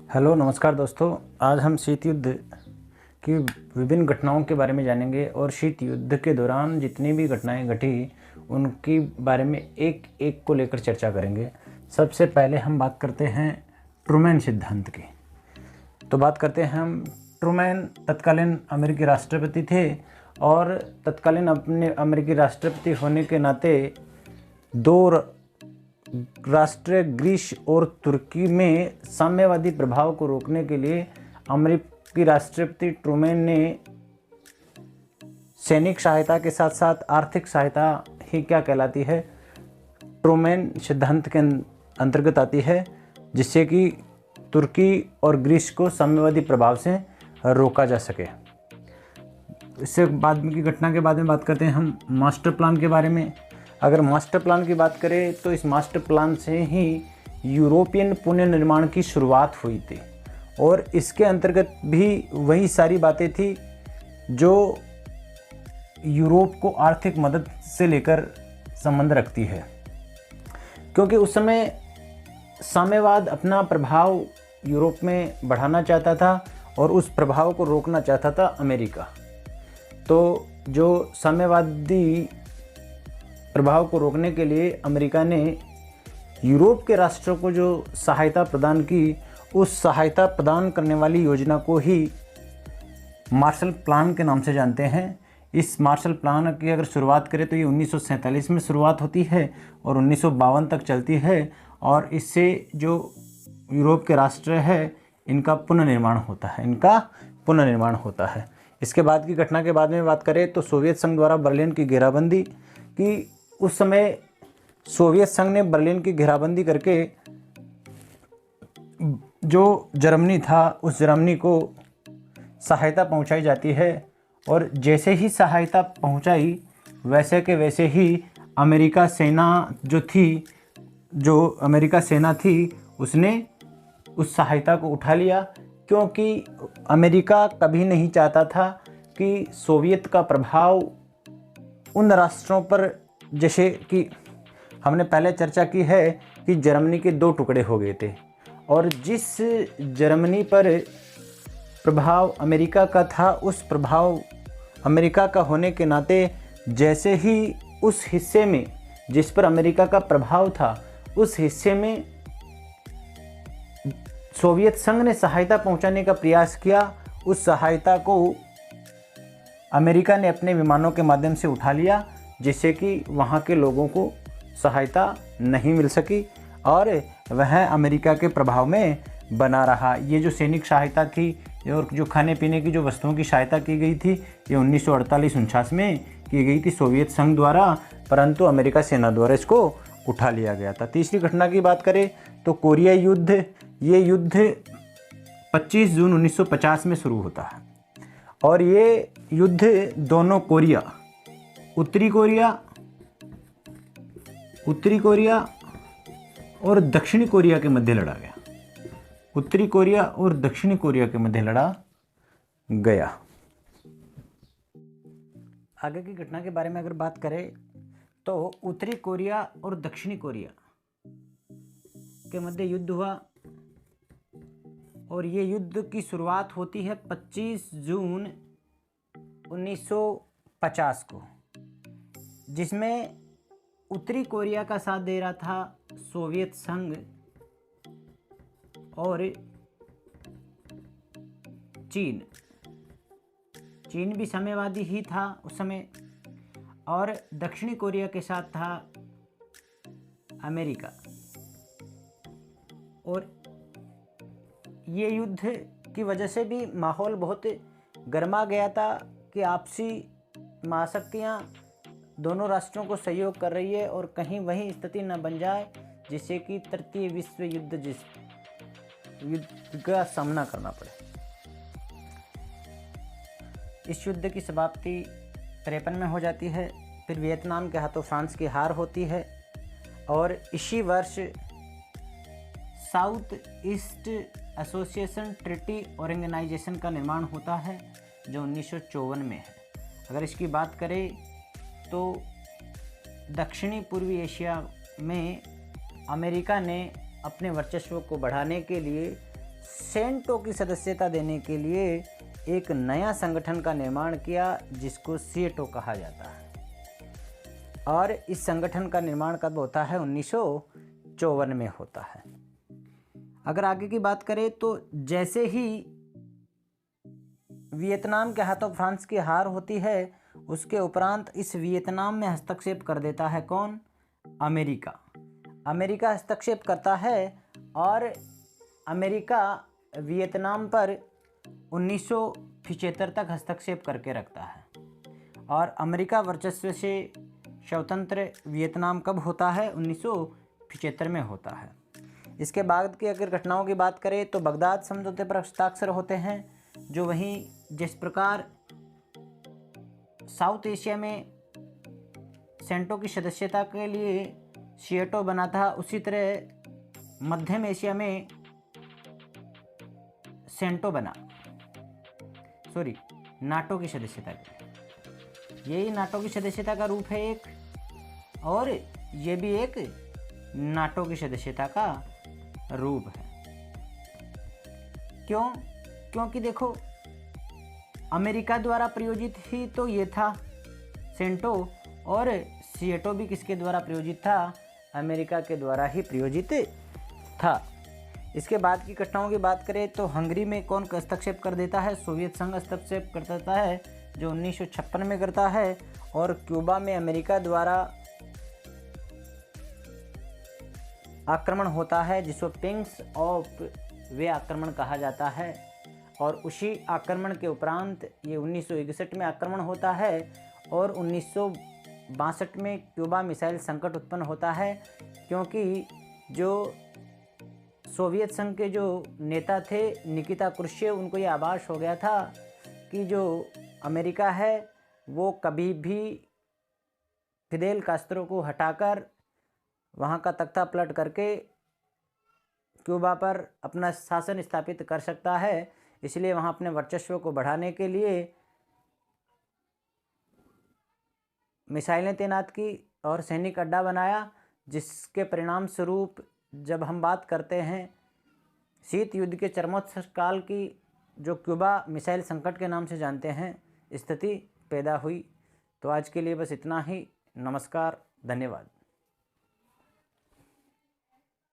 Hello नमस्कार दोस्तों। आज हम शीत युद्ध की विभिन्न घटनाओं के बारे में जानेंगे और शीत युद्ध के दौरान जितनी भी घटनाएं घटी उनके बारे में एक एक को लेकर चर्चा करेंगे। सबसे पहले हम बात करते हैं ट्रूमैन सिद्धांत की। तो बात करते हैं हम। ट्रूमैन तत्कालीन अमेरिकी राष्ट्रपति थे और तत्कालीन अपने अमेरिकी राष्ट्रपति होने के नाते दो राष्ट्र ग्रीस और तुर्की में साम्यवादी प्रभाव को रोकने के लिए अमेरिकी राष्ट्रपति ट्रूमैन ने सैनिक सहायता के साथ साथ आर्थिक सहायता ही क्या कहलाती है, ट्रूमैन सिद्धांत के अंतर्गत आती है, जिससे कि तुर्की और ग्रीस को साम्यवादी प्रभाव से रोका जा सके। इससे बाद की घटना के बारे में बात करते हैं हम मास्टर प्लान के बारे में। अगर मास्टर प्लान की बात करें तो इस मास्टर प्लान से ही यूरोपियन पुनर्निर्माण की शुरुआत हुई थी और इसके अंतर्गत भी वही सारी बातें थी जो यूरोप को आर्थिक मदद से लेकर संबंध रखती है, क्योंकि उस समय साम्यवाद अपना प्रभाव यूरोप में बढ़ाना चाहता था और उस प्रभाव को रोकना चाहता था अमेरिका। तो जो साम्यवादी प्रभाव को रोकने के लिए अमेरिका ने यूरोप के राष्ट्रों को जो सहायता प्रदान की, उस सहायता प्रदान करने वाली योजना को ही मार्शल प्लान के नाम से जानते हैं। इस मार्शल प्लान की अगर शुरुआत करें तो ये 1947 में शुरुआत होती है और 1952 तक चलती है और इससे जो यूरोप के राष्ट्र है इनका पुनर्निर्माण होता है। इसके बाद की घटना के बाद में बात करें तो सोवियत संघ द्वारा बर्लिन की घेराबंदी की। उस समय सोवियत संघ ने बर्लिन की घेराबंदी करके जो जर्मनी था उस जर्मनी को सहायता पहुंचाई जाती है और जैसे ही सहायता पहुंचाई वैसे के वैसे ही अमेरिका सेना थी उसने उस सहायता को उठा लिया, क्योंकि अमेरिका कभी नहीं चाहता था कि सोवियत का प्रभाव उन राष्ट्रों पर, जैसे कि हमने पहले चर्चा की है कि जर्मनी के 2 टुकड़े हो गए थे और जिस जर्मनी पर प्रभाव अमेरिका का था उस प्रभाव अमेरिका का होने के नाते जैसे ही उस हिस्से में जिस पर अमेरिका का प्रभाव था उस हिस्से में सोवियत संघ ने सहायता पहुंचाने का प्रयास किया, उस सहायता को अमेरिका ने अपने विमानों के माध्यम से उठा लिया, जिससे कि वहाँ के लोगों को सहायता नहीं मिल सकी और वह अमेरिका के प्रभाव में बना रहा। ये जो सैनिक सहायता थी और जो खाने पीने की जो वस्तुओं की सहायता की गई थी ये 1948-49 में की गई थी सोवियत संघ द्वारा, परंतु अमेरिका सेना द्वारा इसको उठा लिया गया था। तीसरी घटना की बात करें तो कोरिया युद्ध। ये युद्ध 25 जून 1950 में शुरू होता है और ये युद्ध दोनों कोरिया, उत्तरी कोरिया और दक्षिणी कोरिया के मध्य लड़ा गया। उत्तरी कोरिया और दक्षिणी कोरिया के मध्य लड़ा गया। आगे की घटना के बारे में अगर बात करें तो उत्तरी कोरिया और दक्षिणी कोरिया के मध्य युद्ध हुआ और ये युद्ध की शुरुआत होती है 25 जून 1950 को, जिसमें उत्तरी कोरिया का साथ दे रहा था सोवियत संघ और चीन भी साम्यवादी ही था उस समय, और दक्षिणी कोरिया के साथ था अमेरिका। और ये युद्ध की वजह से भी माहौल बहुत गर्मा गया था कि आपसी महाशक्तियाँ दोनों राष्ट्रों को सहयोग कर रही है और कहीं वही स्थिति न बन जाए जिससे कि तृतीय विश्व युद्ध का सामना करना पड़े। इस युद्ध की समाप्ति 53 में हो जाती है। फिर वियतनाम के हाथों फ्रांस की हार होती है और इसी वर्ष south east association treaty organization का निर्माण होता है जो 1954 में है। अगर इसकी बात करें तो दक्षिणी पूर्वी एशिया में अमेरिका ने अपने वर्चस्व को बढ़ाने के लिए सेंटो की सदस्यता देने के लिए एक नया संगठन का निर्माण किया जिसको सीएटो कहा जाता है। और इस संगठन का निर्माण कब होता है? 1954 में होता है। अगर आगे की बात करें तो जैसे ही वियतनाम के हाथों फ्रांस की हार होती है, उसके उपरांत इस वियतनाम में हस्तक्षेप कर देता है कौन? अमेरिका। अमेरिका हस्तक्षेप करता है और अमेरिका वियतनाम पर 1975 तक हस्तक्षेप करके रखता है। और अमेरिका वर्चस्व से स्वतंत्र वियतनाम कब होता है? 1975 में होता है। इसके बाद की अगर घटनाओं की बात करें तो बगदाद समझौते पर हस्ताक्षर होते हैं, जो वहीं जिस प्रकार साउथ एशिया में सेंटो की सदस्यता के लिए सीएटो बना था, उसी तरह मध्यम एशिया में सेंटो बना, नाटो की सदस्यता के। यही नाटो की सदस्यता का रूप है एक, और ये भी एक नाटो की सदस्यता का रूप है। क्यों? क्योंकि देखो, अमेरिका द्वारा प्रायोजित ही तो ये था सेंटो, और सीएटो भी किसके द्वारा प्रायोजित था? अमेरिका के द्वारा ही प्रायोजित था। इसके बाद की घटनाओं की बात करें तो हंगरी में कौन हस्तक्षेप कर देता है? सोवियत संघ हस्तक्षेप कर देता है, जो 1956 में करता है। और क्यूबा में अमेरिका द्वारा आक्रमण होता है, जिसको पिंग्स ऑफ वे आक्रमण कहा जाता है। और उसी आक्रमण के उपरांत ये 1961 में आक्रमण होता है, और 1962 में क्यूबा मिसाइल संकट उत्पन्न होता है, क्योंकि जो सोवियत संघ के जो नेता थे निकिता क्रुश्चेव, उनको ये आभास हो गया था कि जो अमेरिका है वो कभी भी फिदेल कास्त्रो को हटाकर वहाँ का तख्ता पलट करके क्यूबा पर अपना शासन स्थापित कर सकता है। इसलिए वहाँ अपने वर्चस्व को बढ़ाने के लिए मिसाइलें तैनात की और सैनिक अड्डा बनाया, जिसके परिणाम स्वरूप जब हम बात करते हैं शीत युद्ध के चरमोत्कर्ष काल की, जो क्यूबा मिसाइल संकट के नाम से जानते हैं, स्थिति पैदा हुई। तो आज के लिए बस इतना ही। नमस्कार, धन्यवाद।